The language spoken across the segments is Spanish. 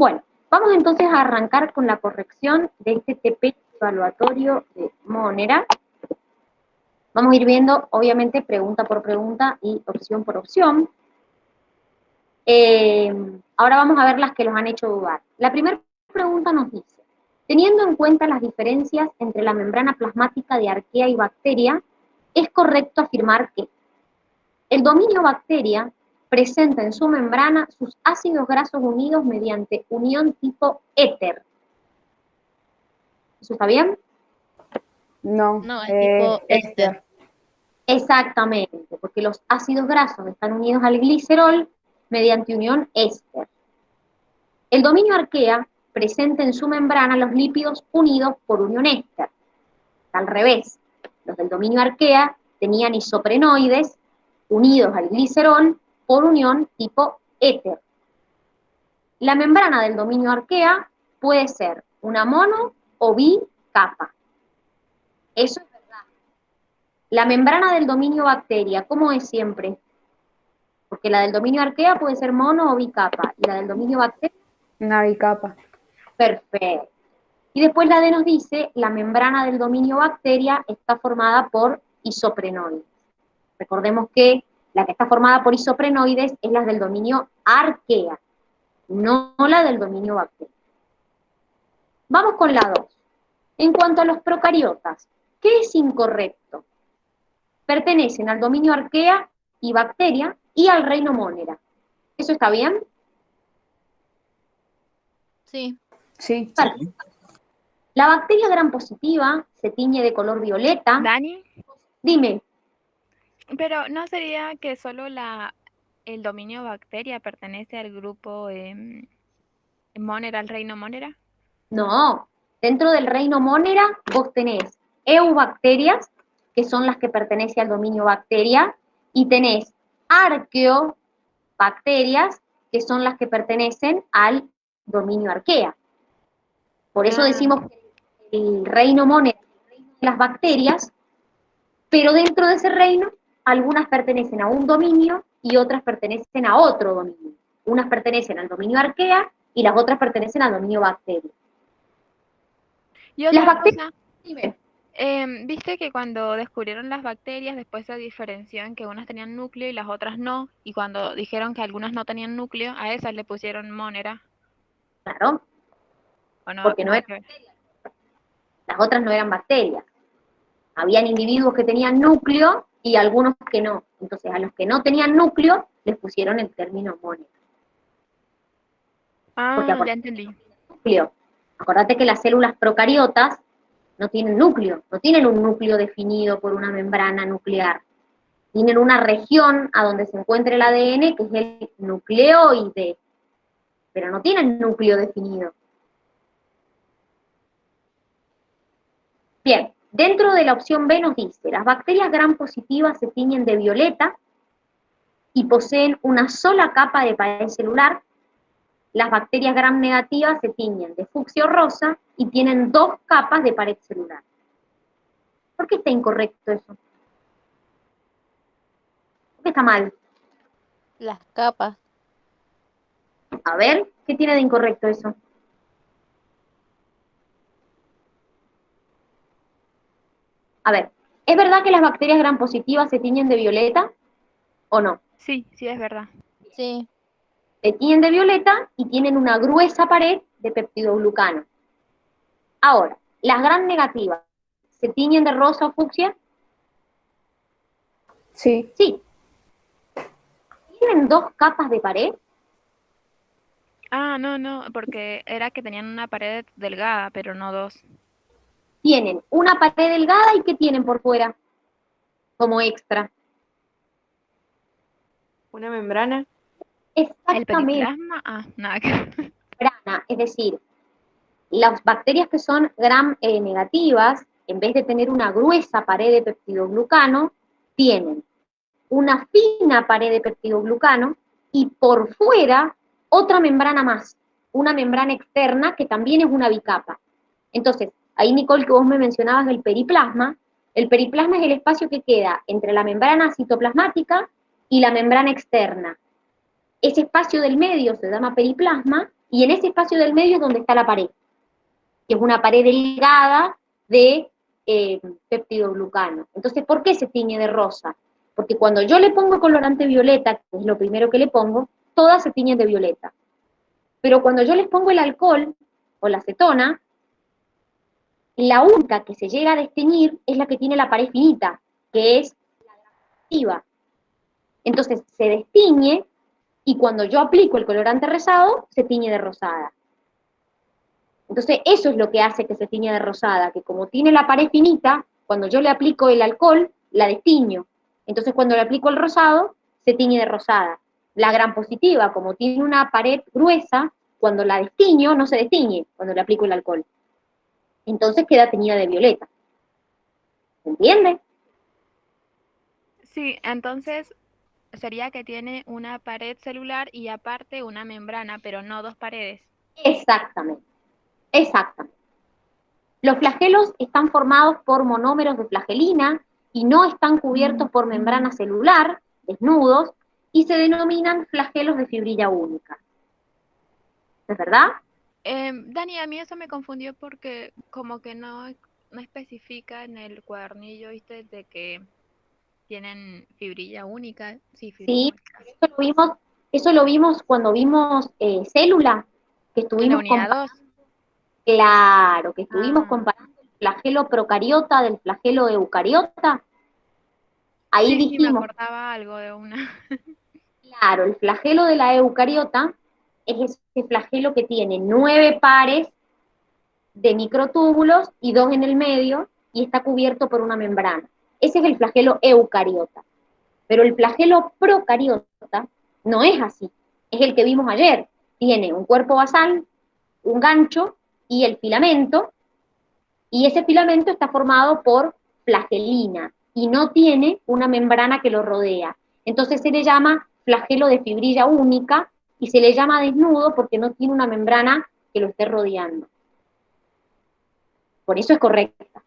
Bueno, vamos entonces a arrancar con la corrección de este TP evaluatorio de Monera. Vamos a ir viendo, obviamente, pregunta por pregunta y opción por opción. Ahora vamos a ver las que los han hecho dudar. La primera pregunta nos dice, teniendo en cuenta las diferencias entre la membrana plasmática de arquea y bacteria, es correcto afirmar que el dominio bacteria presenta en su membrana sus ácidos grasos unidos mediante unión tipo éter. ¿Eso está bien? No, No, es tipo éster. Exactamente, porque los ácidos grasos están unidos al glicerol mediante unión éster. El dominio arquea presenta en su membrana los lípidos unidos por unión éster. Al revés, los del dominio arquea tenían isoprenoides unidos al glicerol por unión tipo éter. La membrana del dominio arquea puede ser una mono o bicapa. Eso es verdad. La membrana del dominio bacteria, ¿cómo es siempre? Porque la del dominio arquea puede ser mono o bicapa, y la del dominio bacteria, una bicapa. perfecto. Y después la D nos dice, la membrana del dominio bacteria está formada por isoprenoides. Recordemos que la que está formada por isoprenoides es la del dominio arquea, no la del dominio bacteria. Vamos con la 2. En cuanto a los procariotas, ¿qué es incorrecto? Pertenecen al dominio arquea y bacteria y al reino Monera. ¿Eso está bien? Sí. Sí. Perfecto. La bacteria gram positiva se tiñe de color violeta. Dani, Dime. pero ¿no sería que solo el dominio bacteria pertenece al grupo Monera, al reino Monera? No. Dentro del reino Monera vos tenés eubacterias, que son las que pertenecen al dominio bacteria, y tenés arqueobacterias, que son las que pertenecen al dominio arquea. Por eso decimos que el reino Monera es el reino de las bacterias, pero dentro de ese reino, algunas pertenecen a un dominio y otras pertenecen a otro dominio. Unas pertenecen al dominio arquea y las otras pertenecen al dominio bacteria. Y Las otra bacterias, cosa, dime. viste que cuando descubrieron las bacterias, después se diferenció en que unas tenían núcleo y las otras no, y cuando dijeron que algunas no tenían núcleo, a esas le pusieron Monera, Claro, ¿o no? porque no Nada eran que ver. bacterias. Las otras no eran bacterias. Habían individuos que tenían núcleo y algunos que no. Entonces, a los que no tenían núcleo, les pusieron el término Monera. Porque Ya entendí. núcleo. Acordate que las células procariotas no tienen núcleo, no tienen un núcleo definido por una membrana nuclear. Tienen una región a donde se encuentra el ADN, que es el nucleoide, pero no tienen núcleo definido. Bien, dentro de la opción B nos dice, las bacterias gram positivas se tiñen de violeta y poseen una sola capa de pared celular. Las bacterias gram negativas se tiñen de fucsia o rosa y tienen 2 capas de pared celular. ¿Por qué está incorrecto eso? ¿Por qué está mal? Las capas. A ver, ¿qué tiene de incorrecto eso? A ver, ¿es verdad que las bacterias gram positivas se tiñen de violeta o no? Sí, sí es verdad. Sí. Se tiñen de violeta y tienen una gruesa pared de peptidoglucano. Ahora, las gram negativas, ¿se tiñen de rosa o fucsia? Sí. Sí. ¿Tienen 2 capas de pared? No, porque era que tenían una pared delgada, pero no 2. Tienen una pared delgada y ¿qué tienen por fuera? Como extra. Una membrana. ¿El Exactamente. periplasma? Nada que ver. Membrana, es decir, las bacterias que son gram negativas, en vez de tener una gruesa pared de peptidoglucano, tienen una fina pared de peptidoglucano y por fuera otra membrana más, una membrana externa que también es una bicapa. Entonces, ahí Nicole, que vos me mencionabas del periplasma, el periplasma es el espacio que queda entre la membrana citoplasmática y la membrana externa. Ese espacio del medio se llama periplasma Y en ese espacio del medio es donde está la pared, que es una pared delgada de peptidoglucano. Entonces, ¿por qué se tiñe de rosa? Porque cuando yo le pongo colorante violeta, que es lo primero que le pongo, todas se tiñen de violeta. Pero cuando yo les pongo el alcohol o la acetona, la única que se llega a desteñir es la que tiene la pared finita, que es la activa. Entonces se destiñe y cuando yo aplico el colorante rosado, se tiñe de rosada. Entonces eso es lo que hace que se tiñe de rosada, que como tiene la pared finita, cuando yo le aplico el alcohol, la destiño. Entonces cuando le aplico el rosado, se tiñe de rosada. La gran positiva, como tiene una pared gruesa, cuando la destiño, no se destiñe cuando le aplico el alcohol. Entonces queda teñida de violeta. ¿Se entiende? Sí, entonces sería que tiene una pared celular y aparte una membrana, pero no dos paredes. Exactamente, exactamente. Los flagelos están formados por monómeros de flagelina y no están cubiertos por membrana celular, desnudos, y se denominan flagelos de fibrilla única. ¿Es verdad? Dani, a mí eso me confundió porque como que no especifica en el cuadernillo, ¿viste? De que tienen fibrilla única. Sí, fibrilla Sí, única. eso lo vimos cuando vimos célula, que En la estuvimos unidad comparando, 2. claro, que estuvimos Ah, comparando el flagelo procariota del flagelo eucariota. Ahí sí, me dijimos, acordaba algo de una. claro, el flagelo de la eucariota es ese flagelo que tiene 9 pares de microtúbulos y 2 en el medio y está cubierto por una membrana. Ese es el flagelo eucariota. Pero el flagelo procariota no es así. Es el que vimos ayer. Tiene un cuerpo basal, un gancho y el filamento, y ese filamento está formado por flagelina y no tiene una membrana que lo rodea. Entonces se le llama flagelo de fibrilla única y se le llama desnudo porque no tiene una membrana que lo esté rodeando. Por eso es correcta.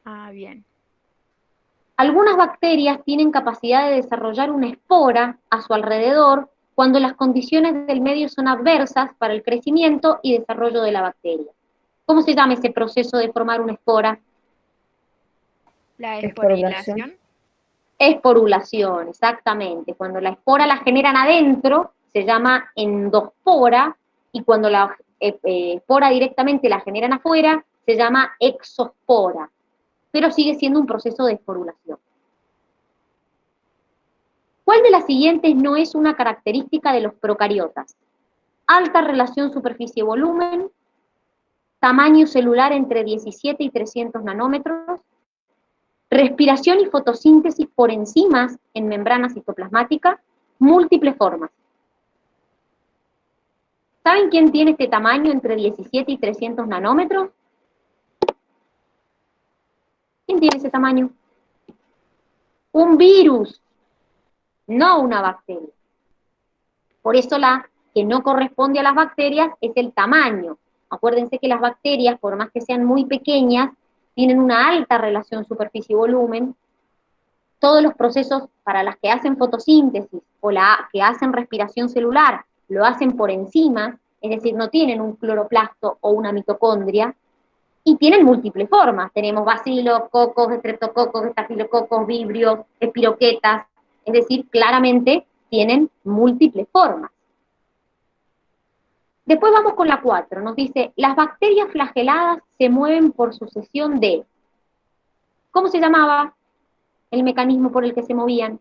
Ah, bien. Algunas bacterias tienen capacidad de desarrollar una espora a su alrededor cuando las condiciones del medio son adversas para el crecimiento y desarrollo de la bacteria. ¿Cómo se llama ese proceso de formar una espora? La Esporulación. esporulación. Esporulación, exactamente. Cuando la espora la generan adentro, se llama endospora, y cuando la espora directamente la generan afuera, se llama exospora. Pero sigue siendo un proceso de esporulación. ¿Cuál de las siguientes no es una característica de los procariotas? Alta relación superficie-volumen, tamaño celular entre 17 y 300 nanómetros, respiración y fotosíntesis por enzimas en membrana citoplasmática, múltiples formas. ¿Saben quién tiene este tamaño entre 17 y 300 nanómetros? ¿Quién tiene ese tamaño? Un virus, no una bacteria. Por eso la que no corresponde a las bacterias es el tamaño. Acuérdense que las bacterias, por más que sean muy pequeñas, tienen una alta relación superficie-volumen. Todos los procesos para las que hacen fotosíntesis o la que hacen respiración celular lo hacen por enzimas, es decir, no tienen un cloroplasto o una mitocondria, y tienen múltiples formas. Tenemos bacilos, cocos, estreptococos, estafilococos, vibrios, espiroquetas, es decir, claramente tienen múltiples formas. Después vamos con la 4, nos dice, las bacterias flageladas se mueven por sucesión de, ¿cómo se llamaba el mecanismo por el que se movían?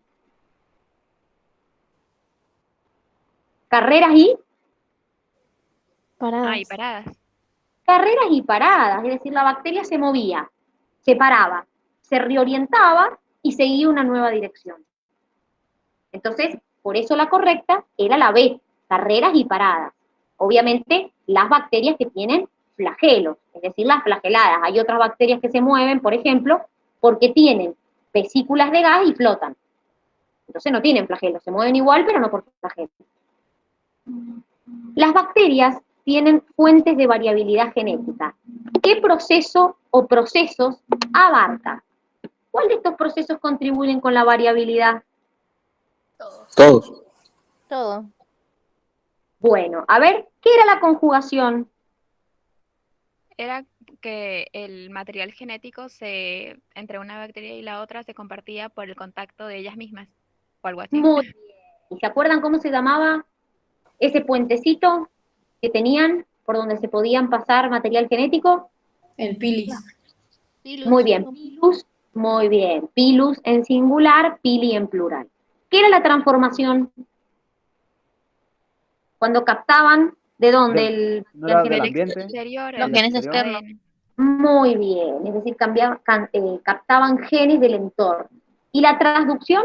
Carreras y Paradas. Ah, y paradas. carreras y paradas, es decir, la bacteria se movía, se paraba, se reorientaba y seguía una nueva dirección. Entonces, por eso la correcta era la B, carreras y paradas. Obviamente, las bacterias que tienen flagelos, es decir, las flageladas. Hay otras bacterias que se mueven, por ejemplo, porque tienen vesículas de gas y flotan. Entonces no tienen flagelos, se mueven igual, pero no por flagelos. Las bacterias tienen fuentes de variabilidad genética. ¿Qué proceso o procesos abarca? ¿Cuál de estos procesos contribuyen con la variabilidad? Todos. Todo. Bueno, a ver, ¿qué era la conjugación? Era que el material genético entre una bacteria y la otra se compartía por el contacto de ellas mismas, o algo así. Muy bien. ¿Y se acuerdan cómo se llamaba ese puentecito que tenían por donde se podían pasar material genético? El pilis. Muy bien, pilus, muy bien. Pilus en singular, pili en plural. ¿Qué era la transformación? Cuando captaban, ¿de dónde el ¿No era del material El ambiente? exterior, Los el genes exterior. externos. Muy bien, es decir, captaban genes del entorno. ¿Y la transducción?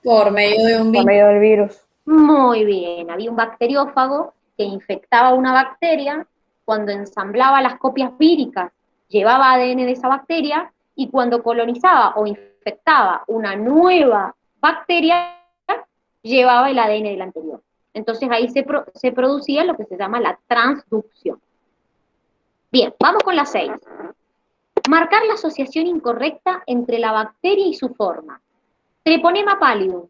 Por medio de un Por virus. medio del virus. Muy bien, había un bacteriófago que infectaba una bacteria, cuando ensamblaba las copias víricas, llevaba ADN de esa bacteria, y cuando colonizaba o infectaba una nueva bacteria, llevaba el ADN del anterior. Entonces ahí se producía lo que se llama la transducción. Bien, vamos con la 6. Marcar la asociación incorrecta entre la bacteria y su forma. Treponema pallidum.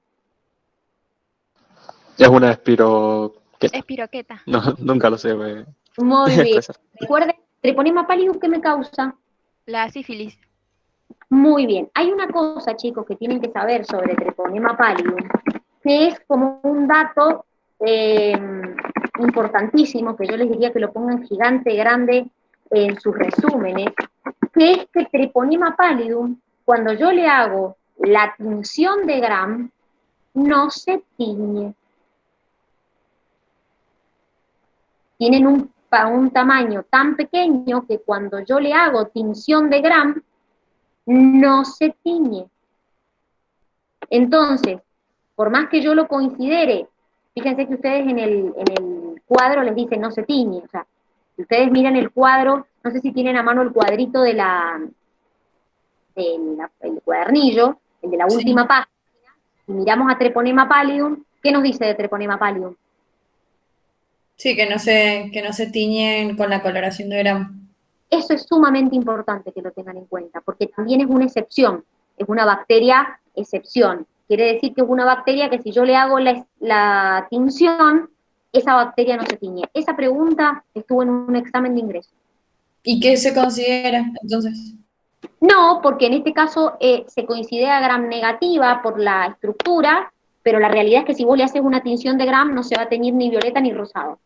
Es una espiroqueta. espiroqueta. No, nunca lo sé Muy bien. expresar. Recuerden, treponema pallidum, ¿qué me causa? La sífilis. Muy bien. Hay una cosa, chicos, que tienen que saber sobre treponema pallidum, que es como un dato importantísimo, que yo les diría que lo pongan gigante, grande en sus resúmenes, que es que treponema pallidum, cuando yo le hago la tinción de Gram, no se tiñe. Tienen un tamaño tan pequeño que cuando yo le hago tinción de Gram, no se tiñe. Entonces, por más que yo lo considere, fíjense que ustedes en el cuadro les dicen no se tiñe, o sea, si ustedes miran el cuadro, no sé si tienen a mano el cuadrito del cuadernillo, el de la última página, y miramos a treponema pallidum, ¿qué nos dice de treponema pallidum? Sí, que no se tiñen con la coloración de Gram. Eso es sumamente importante que lo tengan en cuenta, porque también es una excepción, es una bacteria excepción. Quiere decir que es una bacteria que si yo le hago la tinción, esa bacteria no se tiñe. Esa pregunta estuvo en un examen de ingreso. ¿Y qué se considera entonces? No, porque en este caso se considera Gram negativa por la estructura, pero la realidad es que si vos le haces una tinción de Gram no se va a teñir ni violeta ni rosado.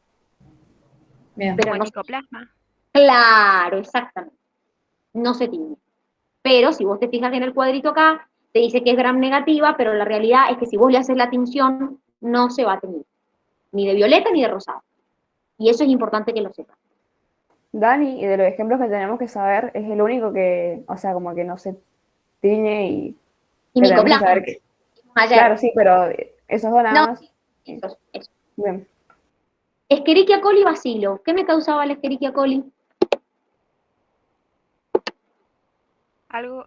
Bien. Pero Como el no, micoplasma. claro, exactamente. No se tiñe. Pero si vos te fijas en el cuadrito acá, te dice que es Gram negativa, pero la realidad es que si vos le haces la tinción, no se va a teñir. Ni de violeta ni de rosado. Y eso es importante que lo sepan. Dani, y de los ejemplos que tenemos que saber, es el único que, o sea, como que no se tiñe y Y que tenemos que micoplasma, saber que. ayer. Claro, sí, pero esos dos nada No, más. eso. Bien. Escherichia coli bacilo. ¿Qué me causaba la Escherichia coli? Algo,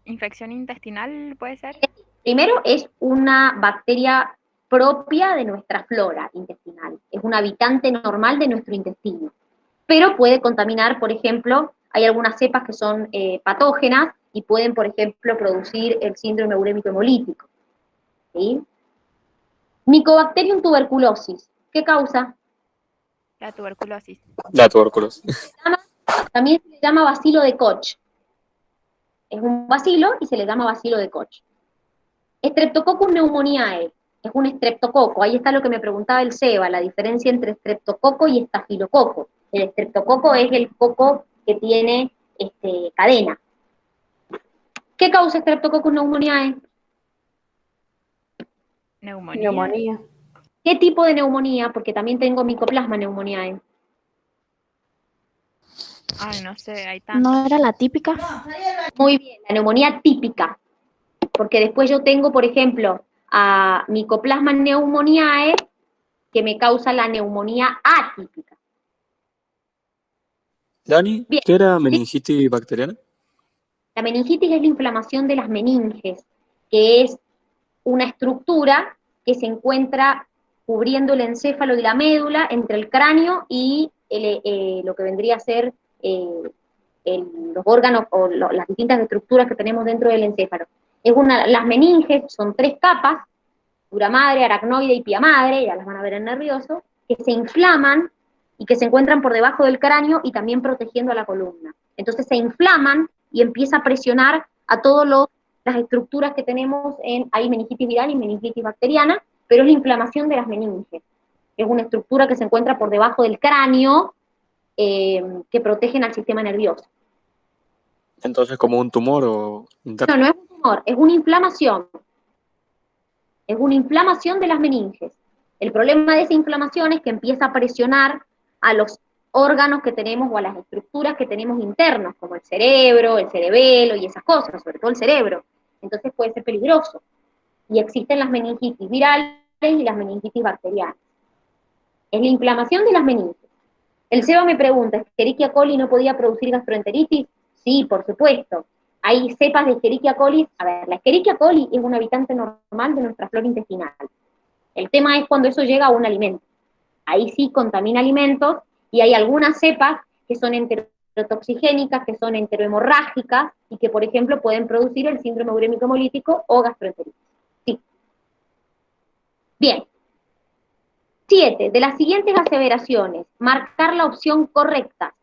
infección intestinal puede ser. Primero, es una bacteria propia de nuestra flora intestinal. Es un habitante normal de nuestro intestino. Pero puede contaminar, por ejemplo, hay algunas cepas que son patógenas y pueden, por ejemplo, producir el síndrome urémico hemolítico. ¿Sí? Mycobacterium tuberculosis. ¿Qué causa? La tuberculosis. La tuberculosis. También se le llama bacilo de Koch. Es un bacilo y se le llama bacilo de Koch. Streptococcus pneumoniae. Es un estreptococo. Ahí está lo que me preguntaba el Seba, la diferencia entre estreptococo y estafilococo. El estreptococo es el coco que tiene cadena. ¿Qué causa Streptococcus pneumoniae? Neumonía. Neumonía. ¿Qué tipo de neumonía? Porque también tengo Mycoplasma pneumoniae. Ay, no sé, hay tantos. ¿No era la típica? Muy bien, la neumonía típica. Porque después yo tengo, por ejemplo, a Mycoplasma pneumoniae, que me causa la neumonía atípica. Dani, Bien. ¿qué era meningitis bacteriana? La meningitis es la inflamación de las meninges, que es una estructura que se encuentra cubriendo el encéfalo y la médula entre el cráneo y lo que vendría a ser los órganos o las distintas estructuras que tenemos dentro del encéfalo. Las meninges son 3 capas dura madre, aracnoide y pía madre, ya las van a ver en nervioso, que se inflaman y que se encuentran por debajo del cráneo y también protegiendo a la columna. Entonces se inflaman y empieza a presionar a todas las estructuras que tenemos hay meningitis viral y meningitis bacteriana, pero es la inflamación de las meninges. Es una estructura que se encuentra por debajo del cráneo que protegen al sistema nervioso. Entonces, como un tumor o No, interno. no es un tumor, es una inflamación. Es una inflamación de las meninges. El problema de esa inflamación es que empieza a presionar a los órganos que tenemos o a las estructuras que tenemos internos, como el cerebro, el cerebelo y esas cosas, sobre todo el cerebro. Entonces puede ser peligroso. Y existen las meningitis virales y las meningitis bacterianas. Es la inflamación de las meninges. El Seba me pregunta, ¿Escherichia coli no podía producir gastroenteritis? Sí, por supuesto. Hay cepas de Escherichia coli. A ver, la Escherichia coli es un habitante normal de nuestra flora intestinal. El tema es cuando eso llega a un alimento. Ahí sí contamina alimentos y hay algunas cepas que son enterotoxigénicas, que son enterohemorrágicas y que, por ejemplo, pueden producir el síndrome urémico hemolítico o gastroenteritis. Sí. Bien. 7. De las siguientes aseveraciones, marcar la opción correcta.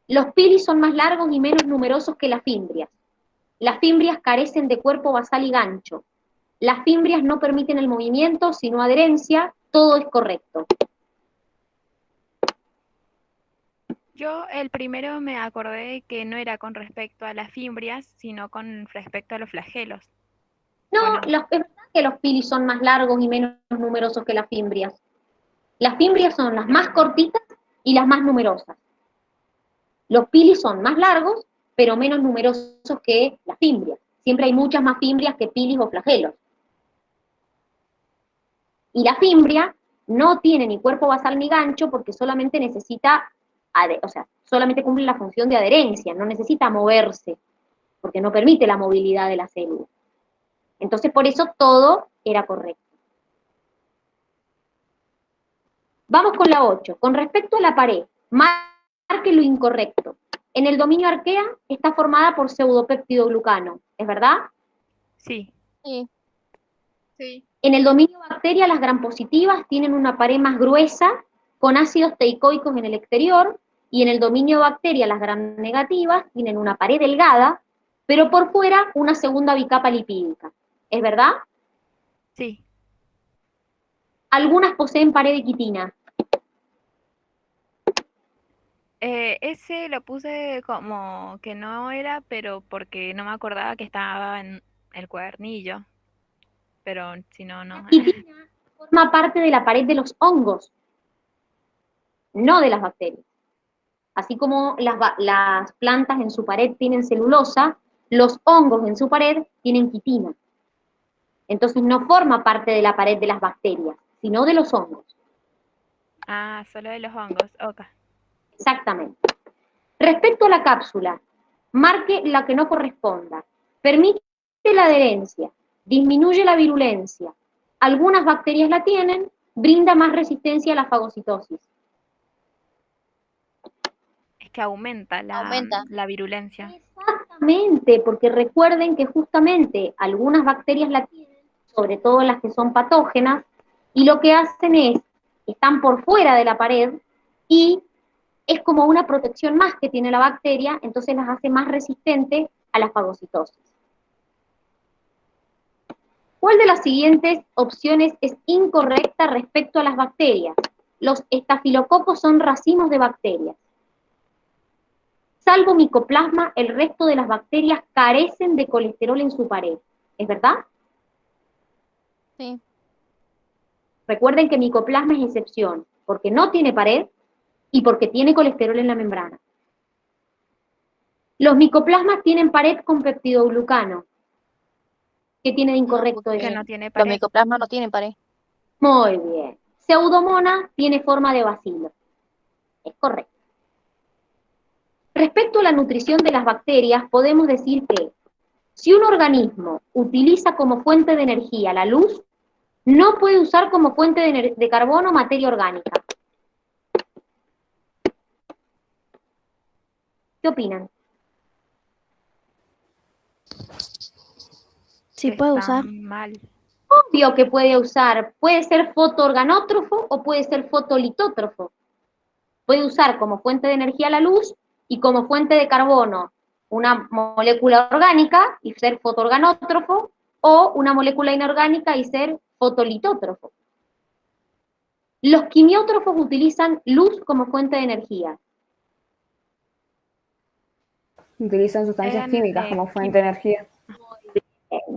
Los pilis son más largos y menos numerosos que las fimbrias. Las fimbrias carecen de cuerpo basal y gancho. Las fimbrias no permiten el movimiento, sino adherencia. Todo es correcto. Yo el primero me acordé que no era con respecto a las fimbrias, sino con respecto a los flagelos. No, Bueno, es verdad que los pilis son más largos y menos numerosos que las fimbrias. Las fimbrias son las más cortitas y las más numerosas. Los pilis son más largos, pero menos numerosos que las fimbrias. Siempre hay muchas más fimbrias que pilis o flagelos. Y la fimbria no tiene ni cuerpo basal ni gancho porque solamente necesita, solamente cumple la función de adherencia, no necesita moverse, porque no permite la movilidad de la célula. Entonces, por eso todo era correcto. Vamos con la 8. Con respecto a la pared, marque lo incorrecto. En el dominio arquea está formada por pseudopeptidoglucano, ¿es verdad? sí. Sí. Sí. En el dominio bacteria, las grampositivas tienen una pared más gruesa, con ácidos teicoicos en el exterior, y en el dominio bacteria, las gram negativas tienen una pared delgada, pero por fuera una segunda bicapa lipídica. ¿Es verdad? Sí. Algunas poseen pared de quitina. Ese lo puse como que no era, pero porque no me acordaba que estaba en el cuadernillo. Pero si no, no. La quitina forma parte de la pared de los hongos, no de las bacterias. Así como las plantas en su pared tienen celulosa, los hongos en su pared tienen quitina. Entonces no forma parte de la pared de las bacterias, sino de los hongos. Ah, solo de los hongos. Ok. Exactamente. Respecto a la cápsula, marque la que no corresponda. Permite la adherencia, disminuye la virulencia. Algunas bacterias la tienen, brinda más resistencia a la fagocitosis. Es que aumenta Aumenta. la virulencia. Exactamente, porque recuerden que justamente algunas bacterias la tienen, sobre todo las que son patógenas, y lo que hacen es, están por fuera de la pared y es como una protección más que tiene la bacteria, entonces las hace más resistentes a la fagocitosis. ¿Cuál de las siguientes opciones es incorrecta respecto a las bacterias? Los estafilococos son racimos de bacterias. Salvo micoplasma, el resto de las bacterias carecen de colesterol en su pared. ¿Es verdad? Sí. Recuerden que micoplasma es excepción, porque no tiene pared y porque tiene colesterol en la membrana. Los micoplasmas tienen pared con peptidoglucano. ¿Qué tiene de incorrecto porque Que eso? no tiene los pared. micoplasmas no tienen pared. Muy bien. Pseudomonas tiene forma de bacilo. Es correcto. Respecto a la nutrición de las bacterias, podemos decir que si un organismo utiliza como fuente de energía la luz, no puede usar como fuente de carbono materia orgánica. ¿Qué opinan? Sí puede Está usar. mal. Obvio que puede usar, puede ser fotoorganótrofo o puede ser fotolitótrofo. Puede usar como fuente de energía la luz y como fuente de carbono una molécula orgánica y ser fotoorganótrofo, o una molécula inorgánica y ser fotolitótrofo. Los quimiótrofos utilizan luz como fuente de energía. Utilizan sustancias Eran, químicas como fuente de energía.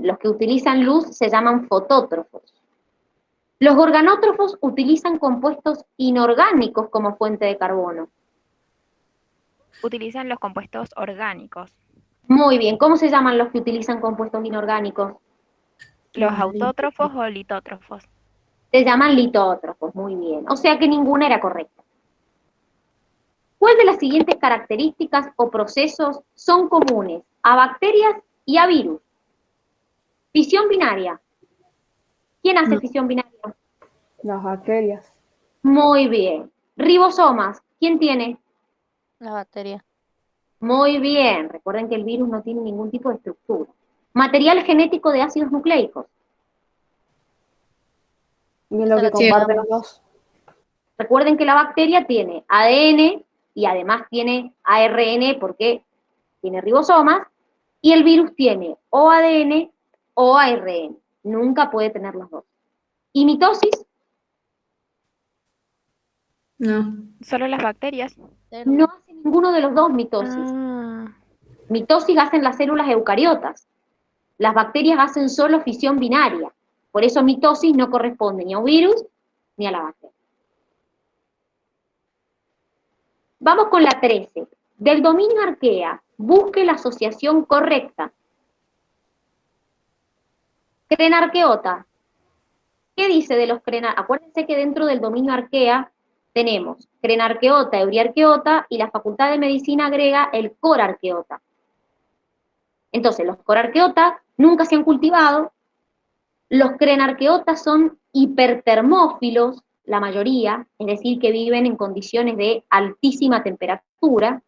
Los que utilizan luz se llaman fotótrofos. Los organótrofos utilizan compuestos inorgánicos como fuente de carbono. Utilizan los compuestos orgánicos. Muy bien, ¿cómo se llaman los que utilizan compuestos inorgánicos? Los autótrofos o litótrofos. Se llaman litótrofos, muy bien. O sea que ninguna era correcta. ¿Cuál de las siguientes características o procesos son comunes a bacterias y a virus? Fisión binaria. ¿Quién hace fisión binaria? Las bacterias. Muy bien. Ribosomas. ¿Quién tiene? La bacteria. Muy bien. Recuerden que el virus no tiene ningún tipo de estructura. Material genético de ácidos nucleicos. Y es lo Esa que la comparten teníamos. los dos. Recuerden que la bacteria tiene ADN y además tiene ARN porque tiene ribosomas, y el virus tiene o ADN o ARN. Nunca puede tener los dos. ¿Y mitosis? No. Solo las bacterias. No hace ninguno de los dos mitosis. Ah, Mitosis hacen las células eucariotas. Las bacterias hacen solo fisión binaria. Por eso mitosis no corresponde ni a un virus ni a la bacteria. Vamos con la 13. Del dominio arquea, busque la asociación correcta. Crenarqueota. ¿Qué dice de los crenarqueotas? Acuérdense que dentro del dominio arquea tenemos crenarqueota, euriarqueota, y la Facultad de Medicina agrega el corarqueota. Entonces, los corarqueotas nunca se han cultivado. Los crenarqueotas son hipertermófilos, la mayoría, es decir, que viven en condiciones de altísima temperatura.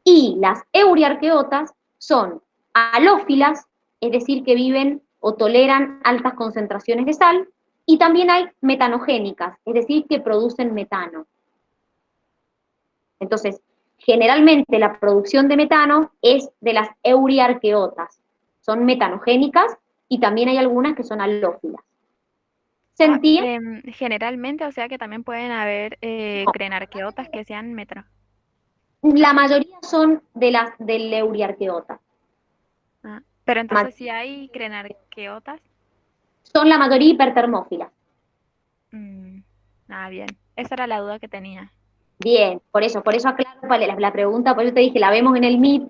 Y las euriarqueotas son halófilas, es decir, que viven o toleran altas concentraciones de sal, y también hay metanogénicas, es decir, que producen metano. Entonces, generalmente la producción de metano es de las euriarqueotas. Son metanogénicas y también hay algunas que son halófilas. ¿Se entiende? generalmente, o sea que también pueden haber No. crenarqueotas que sean metro. La mayoría son del euriarqueota. Ah, pero entonces si hay crenarqueotas. Son la mayoría hipertermófilas. Bien. Esa era la duda que tenía. Bien, por eso aclaro la pregunta, por eso te dije, la vemos en el Meet,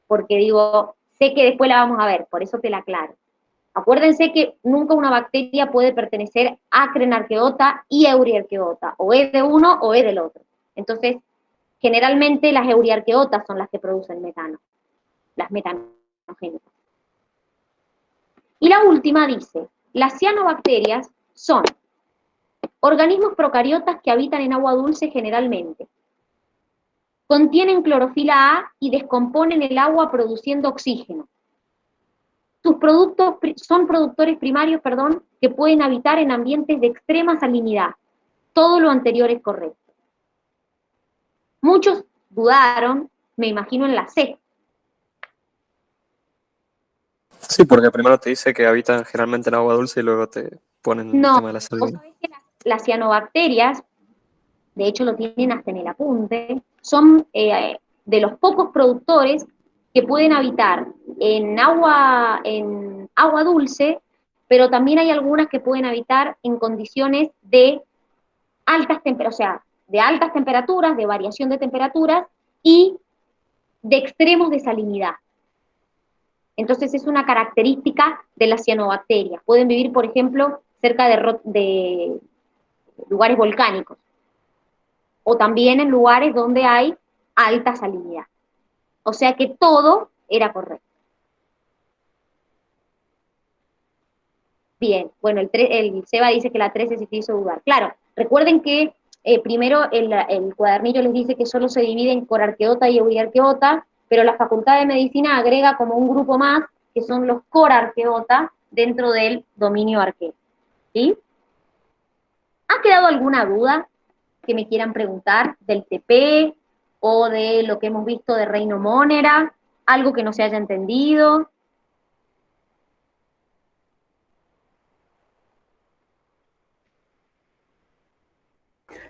porque digo, sé que después la vamos a ver, por eso te la aclaro. Acuérdense que nunca una bacteria puede pertenecer a crenarqueota y euriarqueota, o es de uno o es del otro. Entonces, generalmente las euriarqueotas son las que producen metano, las metanogénicas. Y la última dice, las cianobacterias son organismos procariotas que habitan en agua dulce generalmente. Contienen clorofila A y descomponen el agua produciendo oxígeno. Sus productos son productores primarios, que pueden habitar en ambientes de extrema salinidad. Todo lo anterior es correcto. Muchos dudaron, me imagino, en la C. Sí, porque primero te dice que habitan generalmente en agua dulce y luego te ponen el No, tema de la vos salinidad. sabés que las cianobacterias, de hecho lo tienen hasta en el apunte, son de los pocos productores que pueden habitar en agua dulce, pero también hay algunas que pueden habitar en condiciones de altas temperaturas, o sea, de altas temperaturas, de variación de temperaturas y de extremos de salinidad. Entonces es una característica de las cianobacterias. Pueden vivir, por ejemplo, cerca de lugares volcánicos, o también en lugares donde hay alta salinidad. O sea que todo era correcto. Bien, bueno, el Seba dice que la 13 se te hizo dudar. Claro, recuerden que primero el cuadernillo les dice que solo se divide en corarqueota y euriarqueota, pero la Facultad de Medicina agrega como un grupo más, que son los corarqueotas, dentro del dominio arqueo. ¿Sí? ¿Ha quedado alguna duda que me quieran preguntar del TP o de lo que hemos visto de Reino Monera? ¿Algo que no se haya entendido?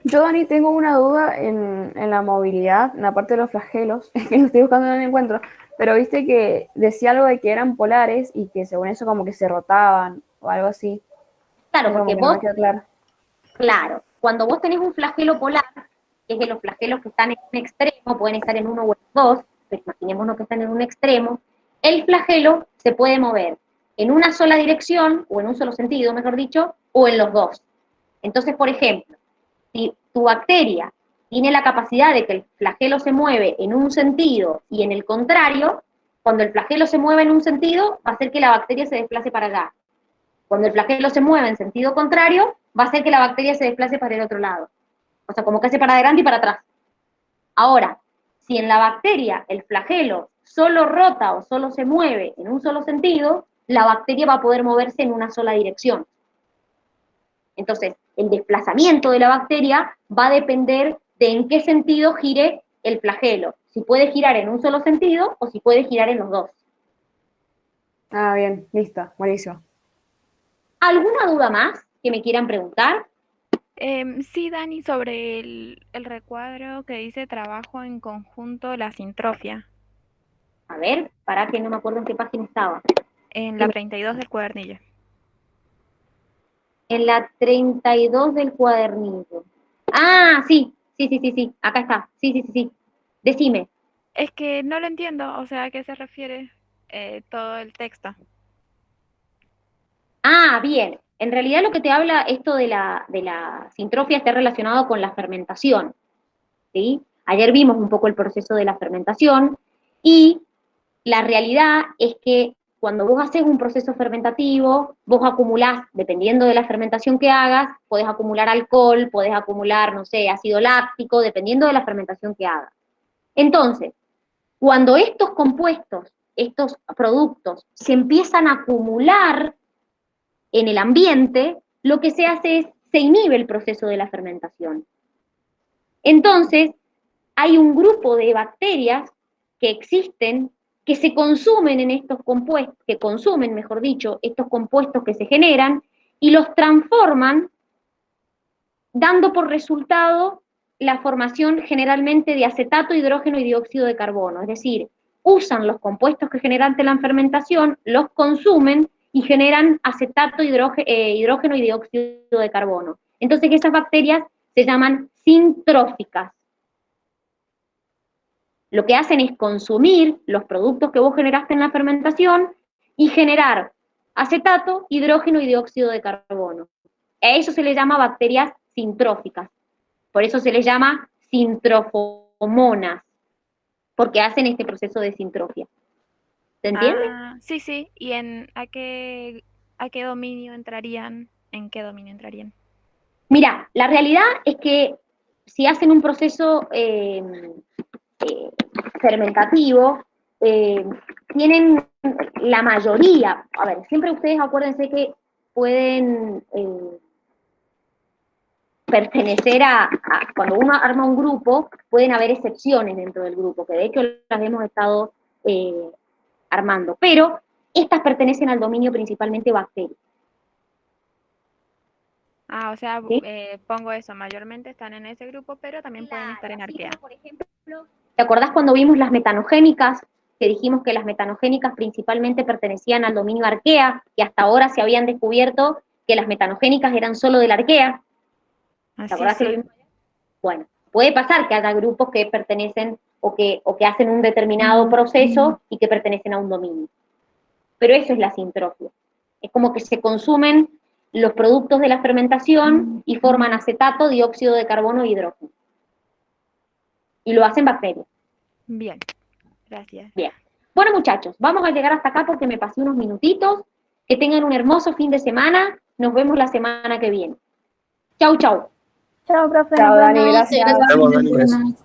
Yo, Dani, tengo una duda en la movilidad, en la parte de los flagelos, es que lo estoy buscando en el encuentro, pero viste que decía algo de que eran polares y que según eso como que se rotaban o algo así. Claro, Eso porque como que no vos, me quedó claro. claro, cuando vos tenés un flagelo polar, que es de los flagelos que están en un extremo, pueden estar en uno o en dos, pero imaginémonos que están en un extremo, el flagelo se puede mover en una sola dirección, o en un solo sentido, mejor dicho, o en los dos. Entonces, por ejemplo, si tu bacteria tiene la capacidad de que el flagelo se mueve en un sentido y en el contrario, cuando el flagelo se mueve en un sentido, va a hacer que la bacteria se desplace para allá. Cuando el flagelo se mueve en sentido contrario, va a hacer que la bacteria se desplace para el otro lado. O sea, como que hace para adelante y para atrás. Ahora, si en la bacteria el flagelo solo rota o solo se mueve en un solo sentido, la bacteria va a poder moverse en una sola dirección. Entonces, el desplazamiento de la bacteria va a depender de en qué sentido gire el flagelo. Si puede girar en un solo sentido o si puede girar en los dos. Ah, bien, listo, buenísimo. ¿Alguna duda más que me quieran preguntar? Sí, Dani, sobre el recuadro que dice trabajo en conjunto, la sintrofia, A ver, para que no me acuerdo en qué página estaba. en la 32 del cuadernillo. En la 32 del cuadernillo. Ah, sí, sí, acá está. Sí. Decime. Es que no lo entiendo, o sea, ¿a qué se refiere todo el texto? Ah, bien. En realidad lo que te habla esto de la sintrofia está relacionado con la fermentación, ¿sí? Ayer vimos un poco el proceso de la fermentación y la realidad es que cuando vos haces un proceso fermentativo, vos acumulás, dependiendo de la fermentación que hagas, podés acumular alcohol, podés acumular, no sé, ácido láctico, dependiendo de la fermentación que hagas. Entonces, cuando estos compuestos, estos productos, se empiezan a acumular en el ambiente, lo que se hace es, se inhibe el proceso de la fermentación. Entonces, hay un grupo de bacterias que existen, que se consumen en estos compuestos, que consumen, mejor dicho, estos compuestos que se generan y los transforman, dando por resultado la formación generalmente de acetato, hidrógeno y dióxido de carbono. Es decir, usan los compuestos que generan la fermentación, los consumen y generan acetato, hidrógeno y dióxido de carbono. Entonces esas bacterias se llaman sintróficas. Lo que hacen es consumir los productos que vos generaste en la fermentación y generar acetato, hidrógeno y dióxido de carbono. A eso se le llama bacterias sintróficas. Por eso se les llama sintrofomonas, porque hacen este proceso de sintrofia. ¿Se entiende? Ah, sí. ¿Y a qué dominio entrarían? ¿En qué dominio entrarían? Mira, la realidad es que si hacen un proceso fermentativo, tienen la mayoría, a ver, siempre ustedes acuérdense que pueden pertenecer cuando uno arma un grupo, pueden haber excepciones dentro del grupo, que de hecho las hemos estado armando, pero estas pertenecen al dominio principalmente bacteriano. Ah, o sea, ¿Sí? pongo eso, mayormente están en ese grupo, pero también pueden estar en arquea. Por ejemplo, ¿te acordás cuando vimos las metanogénicas? Que dijimos que las metanogénicas principalmente pertenecían al dominio arquea, que hasta ahora se habían descubierto que las metanogénicas eran solo de la arquea. ¿Te acordás que lo vimos ayer? Bueno, puede pasar que haya grupos que pertenecen o que hacen un determinado proceso y que pertenecen a un dominio. Pero eso es la sintrofia. Es como que se consumen los productos de la fermentación y forman acetato, dióxido de carbono e hidrógeno. Y lo hacen bacterias. Bien, gracias. Bien. Bueno, muchachos, vamos a llegar hasta acá porque me pasé unos minutitos. Que tengan un hermoso fin de semana. Nos vemos la semana que viene. Chau, chau. Chao, profe. Chao, nos Dani, vemos. gracias. Nos vemos, Dani.